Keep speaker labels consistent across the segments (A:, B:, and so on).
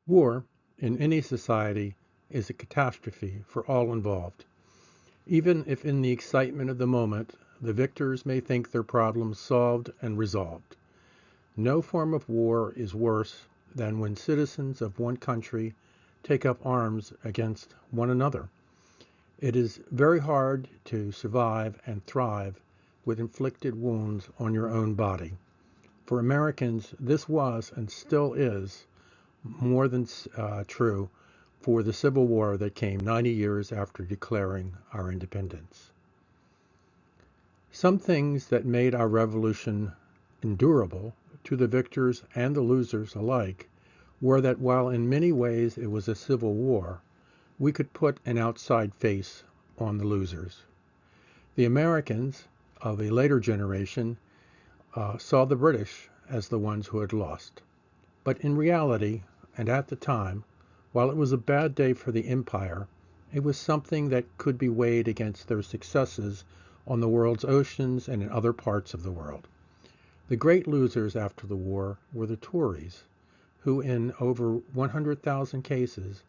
A: War, in any society, is a catastrophe for all involved. Even if in the excitement of the moment, the victors may think their problems solved and resolved. No form of war is worse than when citizens of one country take up arms against one another. It is very hard to survive and thrive with inflicted wounds on your own body. For Americans, this was and still is more than true for the Civil War that came 90 years after declaring our independence. Some things that made our revolution endurable to the victors and the losers alike were that while in many ways it was a civil war, we could put an outside face on the losers. The Americans of a later generation saw the British as the ones who had lost. But in reality, and at the time, while it was a bad day for the empire, it was something that could be weighed against their successes on the world's oceans and in other parts of the world. The great losers after the war were the Tories, who in over 100,000 cases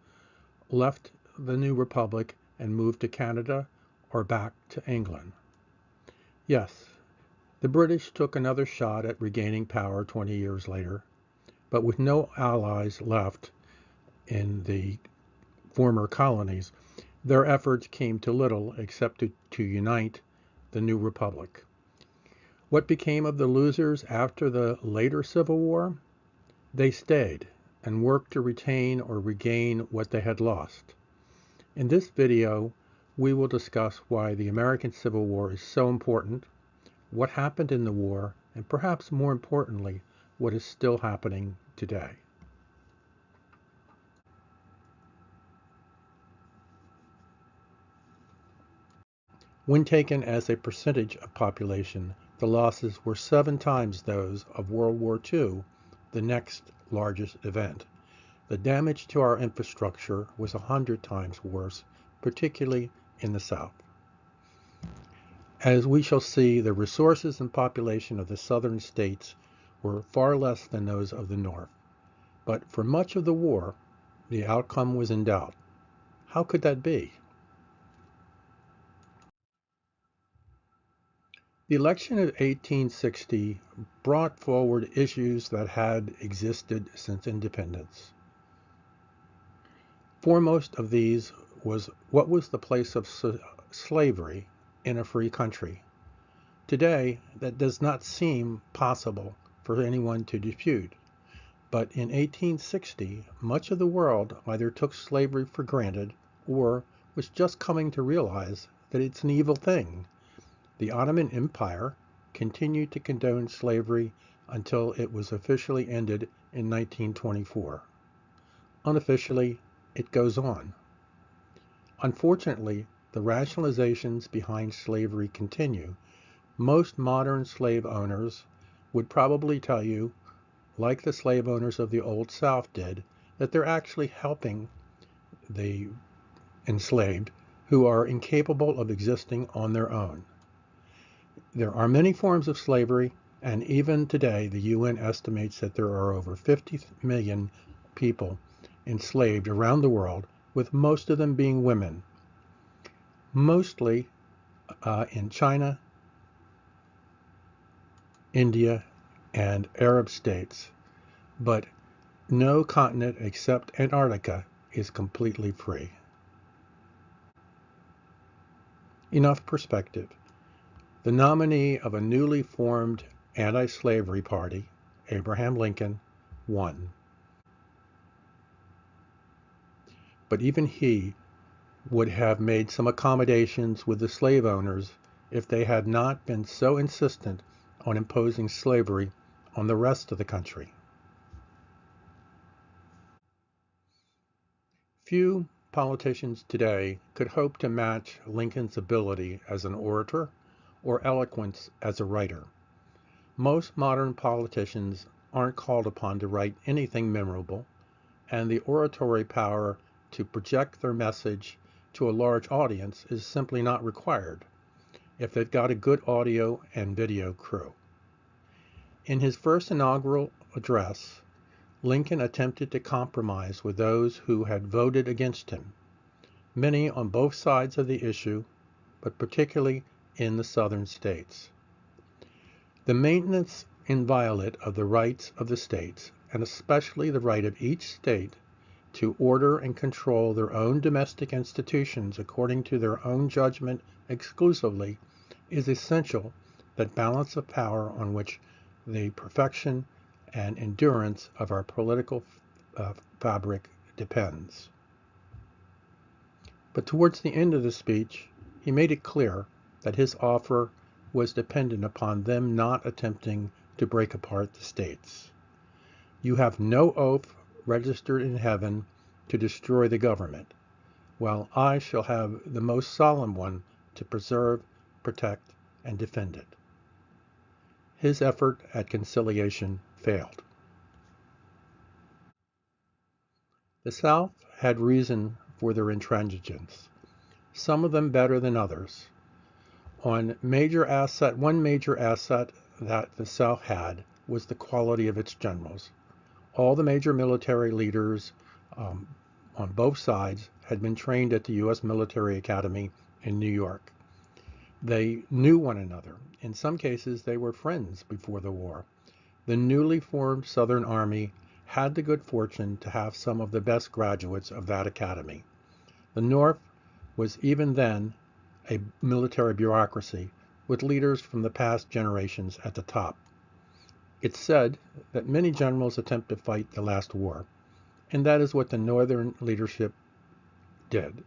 A: left the new republic and moved to Canada or back to England. Yes, the British took another shot at regaining power 20 years later, but with no allies left in the former colonies, their efforts came to little except to unite the new republic. What became of the losers after the later Civil War? They stayed and worked to retain or regain what they had lost. In this video, we will discuss why the American Civil War is so important, what happened in the war, and perhaps more importantly, what is still happening today. When taken as a percentage of population, the losses were 7 times those of World War II, the next largest event. The damage to our infrastructure was 100 times worse, particularly in the South. As we shall see, the resources and population of the southern states were far less than those of the North. But for much of the war, the outcome was in doubt. How could that be? The election of 1860 brought forward issues that had existed since independence. Foremost of these was what was the place of slavery in a free country. Today, that does not seem possible for anyone to dispute. But in 1860, much of the world either took slavery for granted or was just coming to realize that it's an evil thing. The Ottoman Empire continued to condone slavery until it was officially ended in 1924. Unofficially, it goes on. Unfortunately, the rationalizations behind slavery continue. Most modern slave owners would probably tell you, like the slave owners of the Old South did, that they're actually helping the enslaved who are incapable of existing on their own. There are many forms of slavery, and even today the UN estimates that there are over 50 million people enslaved around the world, with most of them being women, mostly in China, India, and Arab states, but no continent except Antarctica is completely free. Enough perspective. The nominee of a newly formed anti-slavery party, Abraham Lincoln, won. But even he would have made some accommodations with the slave owners if they had not been so insistent on imposing slavery on the rest of the country. Few politicians today could hope to match Lincoln's ability as an orator or eloquence as a writer. Most modern politicians aren't called upon to write anything memorable, and the oratory power to project their message to a large audience is simply not required if they've got a good audio and video crew. In his first inaugural address, Lincoln attempted to compromise with those who had voted against him, many on both sides of the issue, but particularly in the southern states. The maintenance inviolate of the rights of the states, and especially the right of each state to order and control their own domestic institutions according to their own judgment exclusively, is essential that balance of power on which the perfection and endurance of our political fabric depends. But towards the end of the speech, he made it clear that his offer was dependent upon them not attempting to break apart the states. You have no oath registered in heaven to destroy the government, while I shall have the most solemn one to preserve, protect, and defend it. His effort at conciliation failed. The South had reason for their intransigence, some of them better than others. One major asset that the South had was the quality of its generals. All the major military leaders on both sides had been trained at the U.S. Military Academy in New York. They knew one another. In some cases, they were friends before the war. The newly formed Southern Army had the good fortune to have some of the best graduates of that academy. The North was even then a military bureaucracy with leaders from the past generations at the top. It's said that many generals attempt to fight the last war, and that is what the Northern leadership did.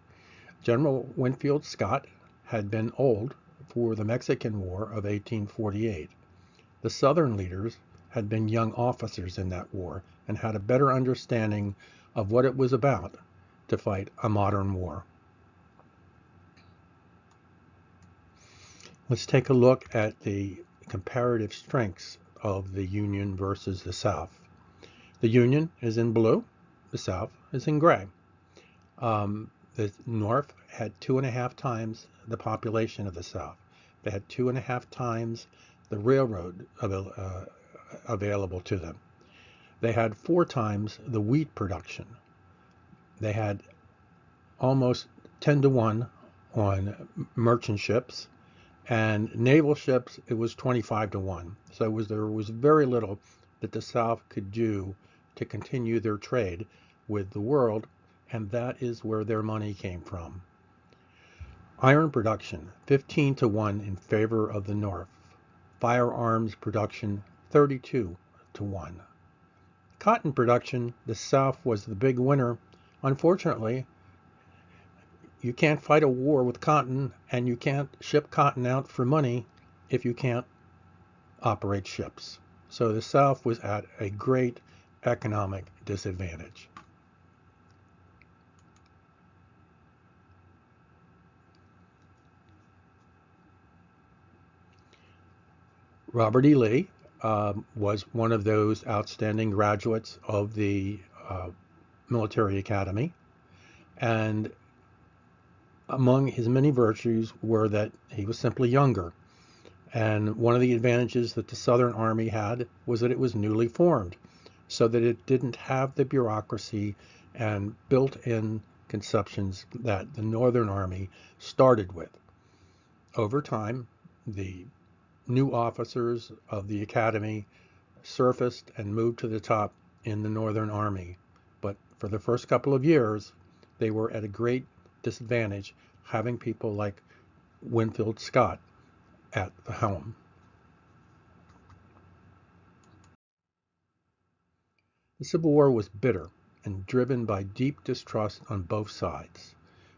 A: General Winfield Scott had been old for the Mexican War of 1848. The Southern leaders had been young officers in that war and had a better understanding of what it was about to fight a modern war. Let's take a look at the comparative strengths of the Union versus the South. The Union is in blue, the South is in gray. The North had 2.5 times the population of the South. They had 2.5 times the railroad available to them. They had 4 times the wheat production. They had almost 10 to 1 on merchant ships, and naval ships, it was 25 to 1. So there was very little that the South could do to continue their trade with the world, and that is where their money came from. Iron production, 15 to 1 in favor of the North. Firearms production, 32 to 1. Cotton production, the South was the big winner. Unfortunately, you can't fight a war with cotton, and you can't ship cotton out for money if you can't operate ships. So the South was at a great economic disadvantage. Robert E. Lee was one of those outstanding graduates of the military academy, and among his many virtues were that he was simply younger. And one of the advantages that the Southern Army had was that it was newly formed, so that it didn't have the bureaucracy and built-in conceptions that the Northern Army started with. Over time, the new officers of the academy surfaced and moved to the top in the Northern Army. But for the first couple of years, they were at a great disadvantage, having people like Winfield Scott at the helm. The Civil War was bitter and driven by deep distrust on both sides.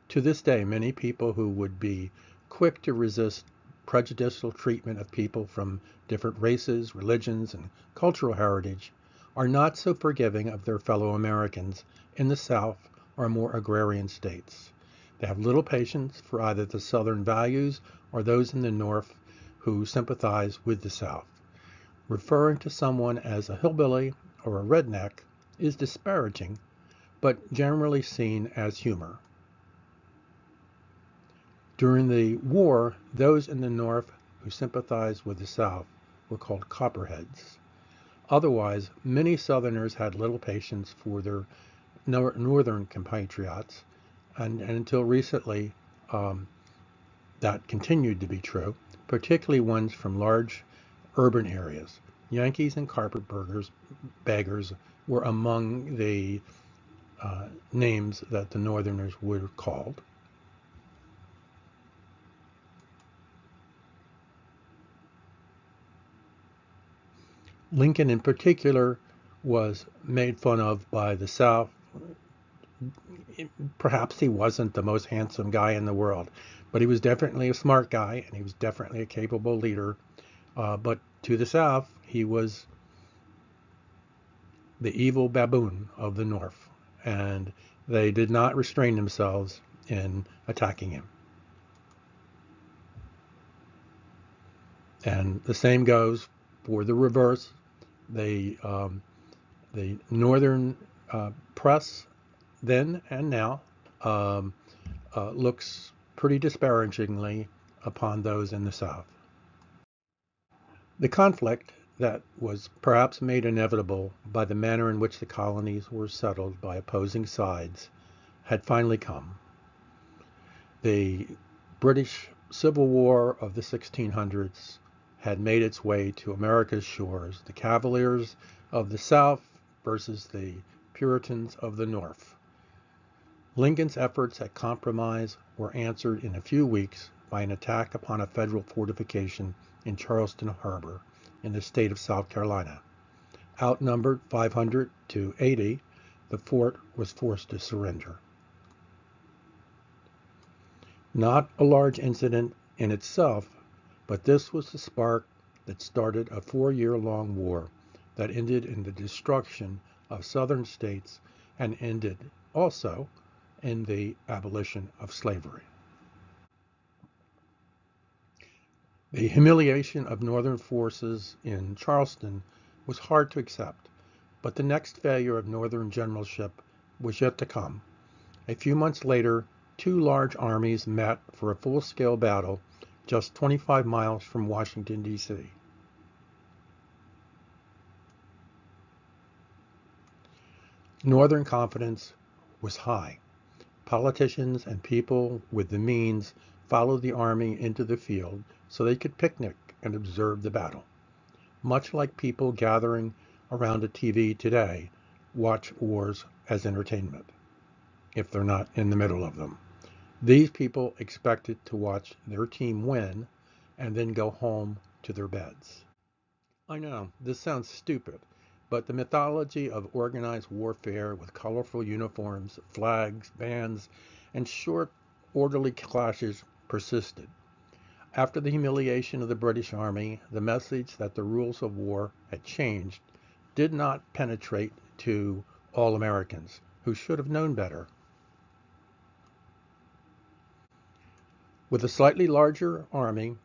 A: To this day, many people who would be quick to resist prejudicial treatment of people from different races, religions, and cultural heritage are not so forgiving of their fellow Americans in the South or more agrarian states. They have little patience for either the Southern values or those in the North who sympathize with the South. Referring to someone as a hillbilly or a redneck is disparaging, but generally seen as humor. During the war, those in the North who sympathized with the South were called Copperheads. Otherwise, many Southerners had little patience for their northern compatriots, and until recently, um, that continued to be true, particularly ones from large urban areas. Yankees and carpetbaggers baggers were among the names that the Northerners were called. Lincoln, in particular, was made fun of by the South. Perhaps he wasn't the most handsome guy in the world, but he was definitely a smart guy and he was definitely a capable leader. But to the South, he was the evil baboon of the North, and they did not restrain themselves in attacking him. And the same goes for the reverse. The Northern press then and now um, looks pretty disparagingly upon those in the South. The conflict that was perhaps made inevitable by the manner in which the colonies were settled by opposing sides had finally come. The British Civil War of the 1600s had made its way to America's shores, the Cavaliers of the South versus the Puritans of the North. Lincoln's efforts at compromise were answered in a few weeks by an attack upon a federal fortification in Charleston Harbor in the state of South Carolina. Outnumbered 500 to 80, the fort was forced to surrender. Not a large incident in itself, but this was the spark that started a 4-year-long war that ended in the destruction of southern states and ended also in the abolition of slavery. The humiliation of Northern forces in Charleston was hard to accept, but the next failure of Northern generalship was yet to come. A few months later, two large armies met for a full-scale battle just 25 miles from Washington, D.C. Northern confidence was high. Politicians and people with the means followed the army into the field so they could picnic and observe the battle. Much like people gathering around a TV today watch wars as entertainment, if they're not in the middle of them. These people expected to watch their team win and then go home to their beds. I know, this sounds stupid, but the mythology of organized warfare with colorful uniforms, flags, bands, and short, orderly clashes persisted. After the humiliation of the British Army, the message that the rules of war had changed did not penetrate to all Americans, who should have known better. With a slightly larger army,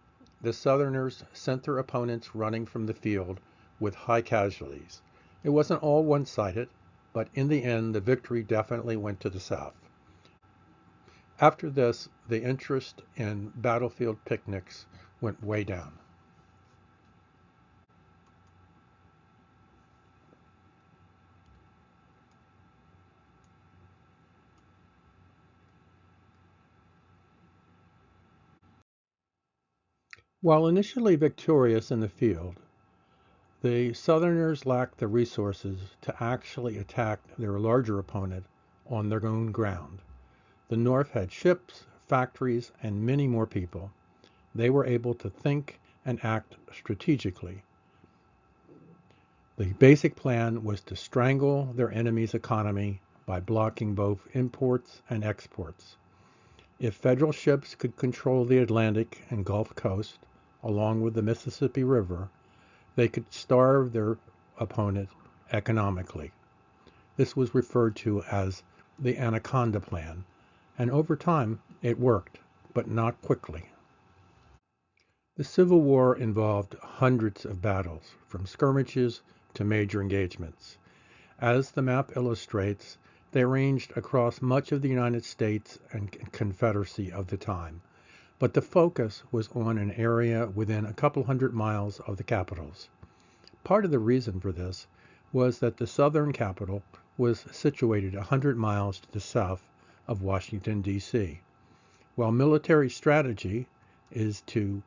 A: the Southerners sent their opponents running from the field with high casualties. It wasn't all one-sided, but in the end, the victory definitely went to the South. After this, the interest in battlefield picnics went way down. While initially victorious in the field, the Southerners lacked the resources to actually attack their larger opponent on their own ground. The North had ships, factories, and many more people. They were able to think and act strategically. The basic plan was to strangle their enemy's economy by blocking both imports and exports. If federal ships could control the Atlantic and Gulf Coast, along with the Mississippi River, they could starve their opponent economically. This was referred to as the Anaconda Plan, and over time it worked, but not quickly. The Civil War involved hundreds of battles, from skirmishes to major engagements. As the map illustrates, they ranged across much of the United States and Confederacy of the time, but the focus was on an area within a couple hundred miles of the capitals. Part of the reason for this was that the southern capital was situated 100 miles to the south of Washington, D.C. While military strategy is to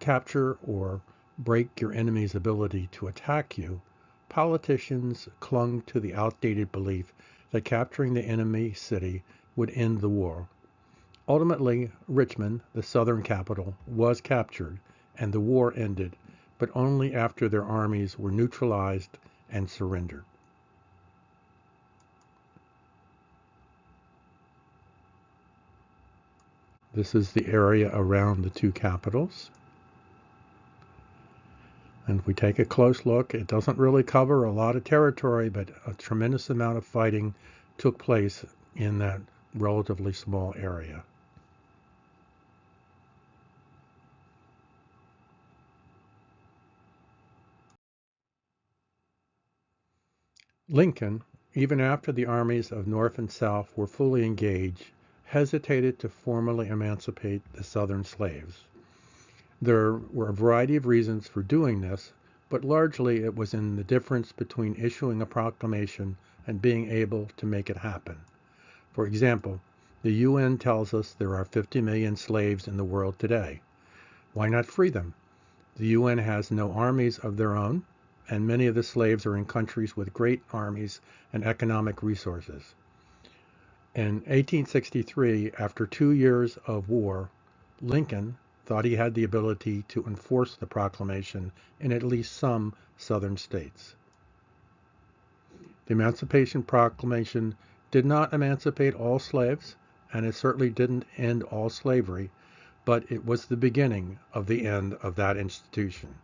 A: capture or break your enemy's ability to attack you, politicians clung to the outdated belief that capturing the enemy city would end the war. Ultimately, Richmond, the southern capital, was captured and the war ended, but only after their armies were neutralized and surrendered. This is the area around the two capitals. And if we take a close look, it doesn't really cover a lot of territory, but a tremendous amount of fighting took place in that relatively small area. Lincoln, even after the armies of North and South were fully engaged, hesitated to formally emancipate the Southern slaves. There were a variety of reasons for doing this, but largely it was in the difference between issuing a proclamation and being able to make it happen. For example, the UN tells us there are 50 million slaves in the world today. Why not free them? The UN has no armies of their own, and many of the slaves are in countries with great armies and economic resources. In 1863, after 2 years of war, Lincoln thought he had the ability to enforce the proclamation in at least some southern states. The Emancipation Proclamation did not emancipate all slaves, and it certainly didn't end all slavery, but it was the beginning of the end of that institution,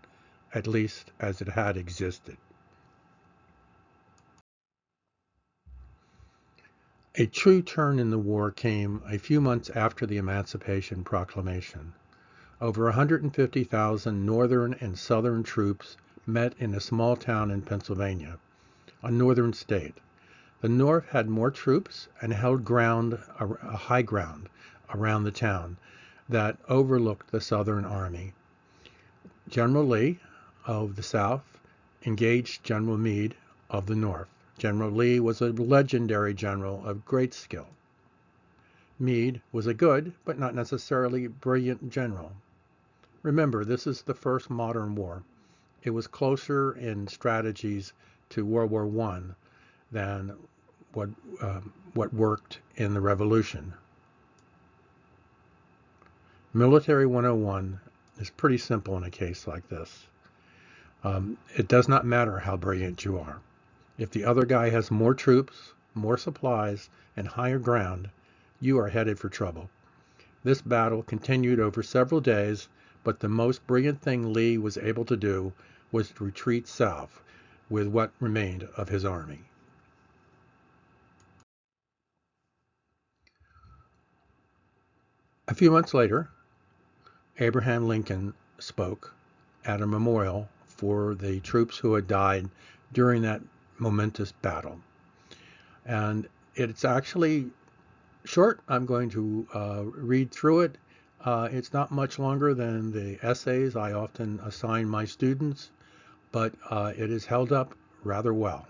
A: at least as it had existed. A true turn in the war came a few months after the Emancipation Proclamation. Over 150,000 Northern and Southern troops met in a small town in Pennsylvania, a northern state. The North had more troops and held ground, a high ground, around the town that overlooked the Southern Army. General Lee of the South engaged General Meade of the North. General Lee was a legendary general of great skill. Meade was a good, but not necessarily brilliant general. Remember, this is the first modern war. It was closer in strategies to World War I than what worked in the Revolution. Military 101 is pretty simple in a case like this. It does not matter how brilliant you are. If the other guy has more troops, more supplies, and higher ground, you are headed for trouble. This battle continued over several days, but the most brilliant thing Lee was able to do was to retreat south with what remained of his army. A few months later, Abraham Lincoln spoke at a memorial for the troops who had died during that momentous battle. And it's actually short. I'm going to read through it. It's not much longer than the essays I often assign my students, but it is held up rather well.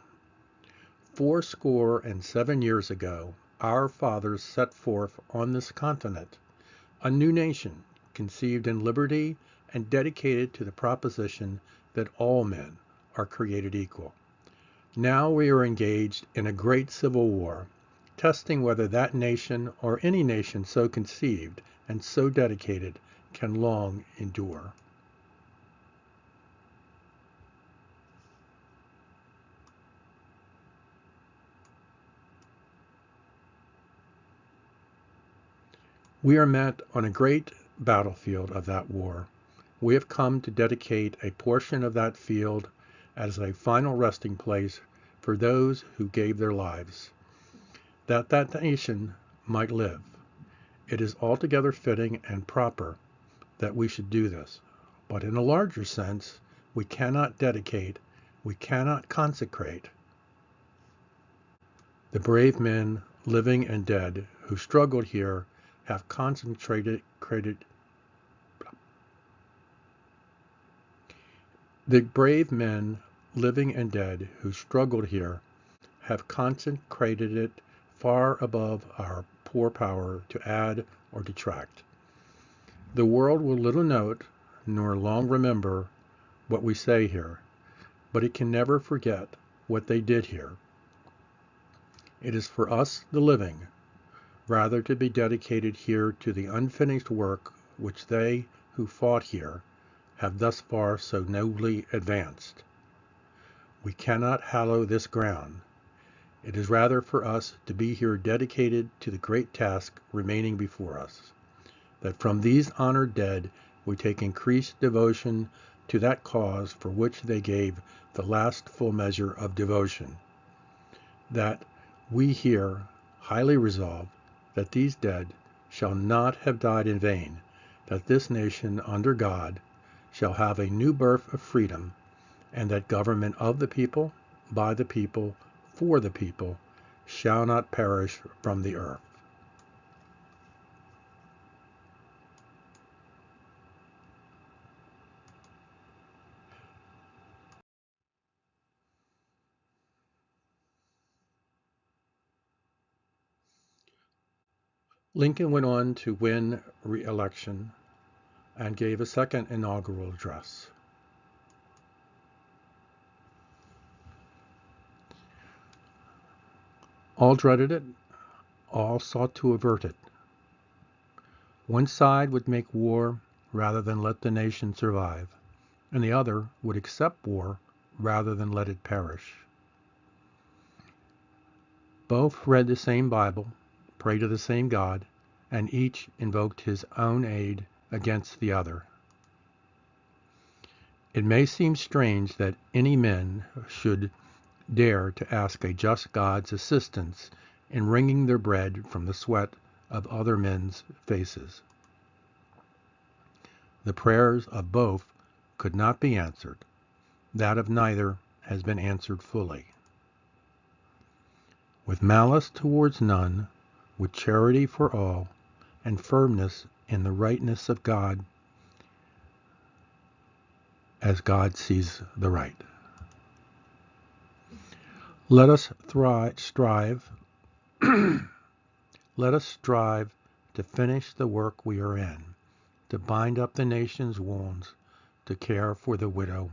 A: 77 years ago, our fathers set forth on this continent a new nation conceived in liberty and dedicated to the proposition that all men are created equal. Now we are engaged in a great civil war, testing whether that nation or any nation so conceived and so dedicated can long endure. We are met on a great battlefield of that war. We have come to dedicate a portion of that field as a final resting place for those who gave their lives, that that nation might live. It is altogether fitting and proper that we should do this. But in a larger sense, we cannot dedicate, we cannot consecrate the brave men, living and dead, who struggled here, have concentrated credit. The brave men, living and dead, who struggled here, have consecrated it far above our poor power to add or detract. The world will little note, nor long remember, what we say here, but it can never forget what they did here. It is for us, the living, rather to be dedicated here to the unfinished work which they who fought here have thus far so nobly advanced. We cannot hallow this ground. It is rather for us to be here dedicated to the great task remaining before us, that from these honored dead we take increased devotion to that cause for which they gave the last full measure of devotion, that we here highly resolve that these dead shall not have died in vain, that this nation under God shall have a new birth of freedom, and that government of the people, by the people, for the people, shall not perish from the earth. Lincoln went on to win re-election and gave a second inaugural address. All dreaded it, all sought to avert it. One side would make war rather than let the nation survive, and the other would accept war rather than let it perish. Both read the same Bible, prayed to the same God, and each invoked his own aid against the other. It may seem strange that any men should dare to ask a just God's assistance in wringing their bread from the sweat of other men's faces. The prayers of both could not be answered. That of neither has been answered fully. With malice towards none, with charity for all, and firmness in the rightness of God, as God sees the right. Let us strive Let us strive to finish the work we are in, to bind up the nation's wounds, to care for the widow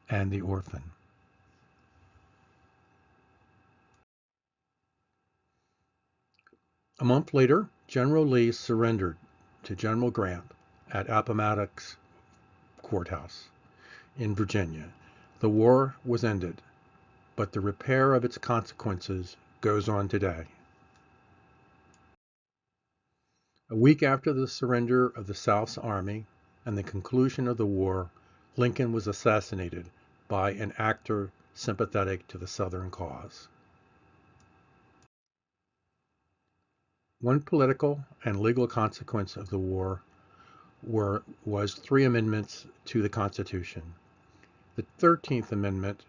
A: and the orphan. A month later, General Lee surrendered to General Grant at Appomattox Courthouse in Virginia. The war was ended, but the repair of its consequences goes on today. A week after the surrender of the South's army and the conclusion of the war, Lincoln was assassinated by an actor sympathetic to the Southern cause. One political and legal consequence of the war was 3 amendments to the Constitution. The 13th Amendment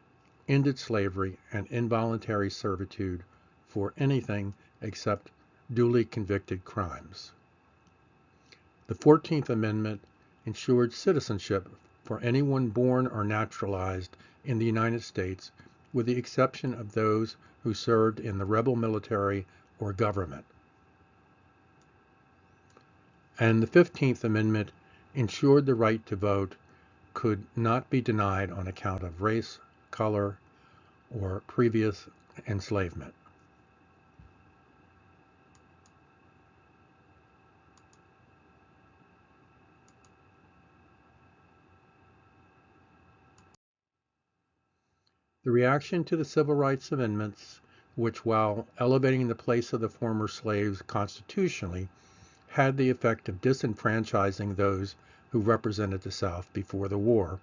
A: ended slavery and involuntary servitude for anything except duly convicted crimes. The 14th Amendment ensured citizenship for anyone born or naturalized in the United States, with the exception of those who served in the rebel military or government. And the 15th Amendment ensured the right to vote could not be denied on account of race, color, or previous enslavement. The reaction to the Civil Rights Amendments, which, while elevating the place of the former slaves constitutionally, had the effect of disenfranchising those who represented the South before the war,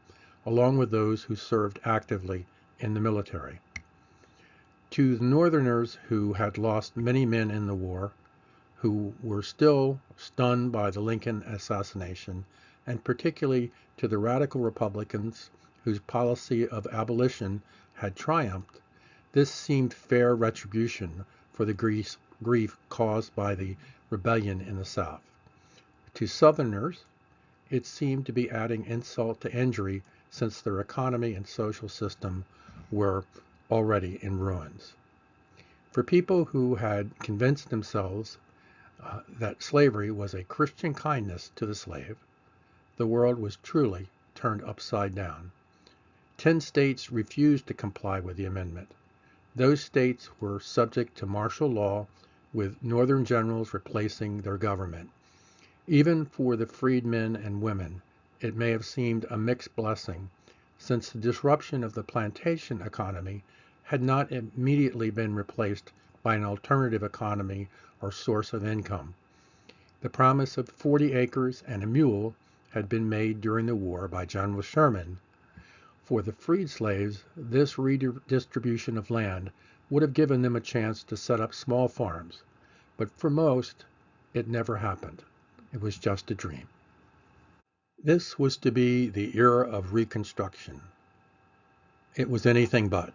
A: along with those who served actively in the military. To the Northerners who had lost many men in the war, who were still stunned by the Lincoln assassination, and particularly to the radical Republicans whose policy of abolition had triumphed, this seemed fair retribution for the grief caused by the rebellion in the South. To Southerners, it seemed to be adding insult to injury, since their economy and social system were already in ruins. For people who had convinced themselves that slavery was a Christian kindness to the slave, the world was truly turned upside down. 10 states refused to comply with the amendment. Those states were subject to martial law, with Northern generals replacing their government. Even for the freedmen and women, it may have seemed a mixed blessing, since the disruption of the plantation economy had not immediately been replaced by an alternative economy or source of income. The promise of 40 acres and a mule had been made during the war by General Sherman. For the freed slaves, this redistribution of land would have given them a chance to set up small farms, but for most, it never happened. It was just a dream. This was to be the era of Reconstruction. It was anything but.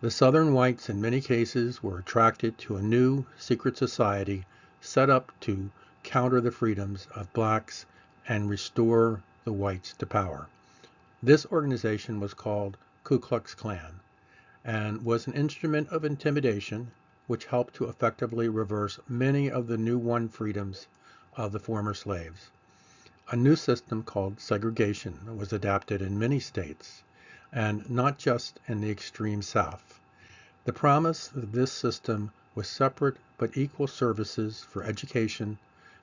A: The Southern whites in many cases were attracted to a new secret society set up to counter the freedoms of blacks and restore the whites to power. This organization was called Ku Klux Klan and was an instrument of intimidation which helped to effectively reverse many of the new won freedoms of the former slaves. A new system called segregation was adopted in many states, and not just in the extreme South. The promise of this system was separate but equal services for education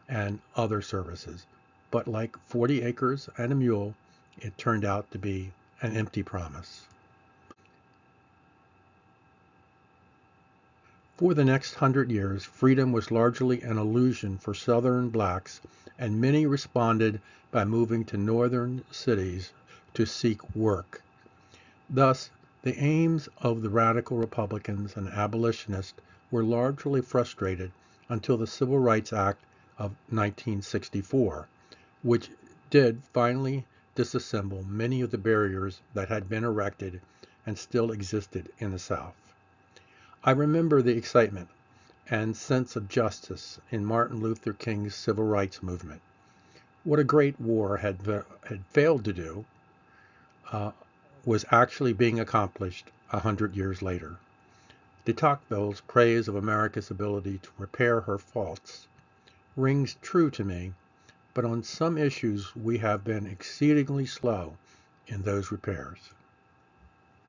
A: and other services. But like 40 acres and a mule, it turned out to be an empty promise. For the next 100 years, freedom was largely an illusion for Southern blacks, and many responded by moving to northern cities to seek work. Thus, the aims of the radical Republicans and abolitionists were largely frustrated until the Civil Rights Act of 1964, which did finally disassemble many of the barriers that had been erected and still existed in the South. I remember the excitement and sense of justice in Martin Luther King's civil rights movement. What a great war had failed to do was actually being accomplished 100 years later. De Tocqueville's praise of America's ability to repair her faults rings true to me, but on some issues we have been exceedingly slow in those repairs.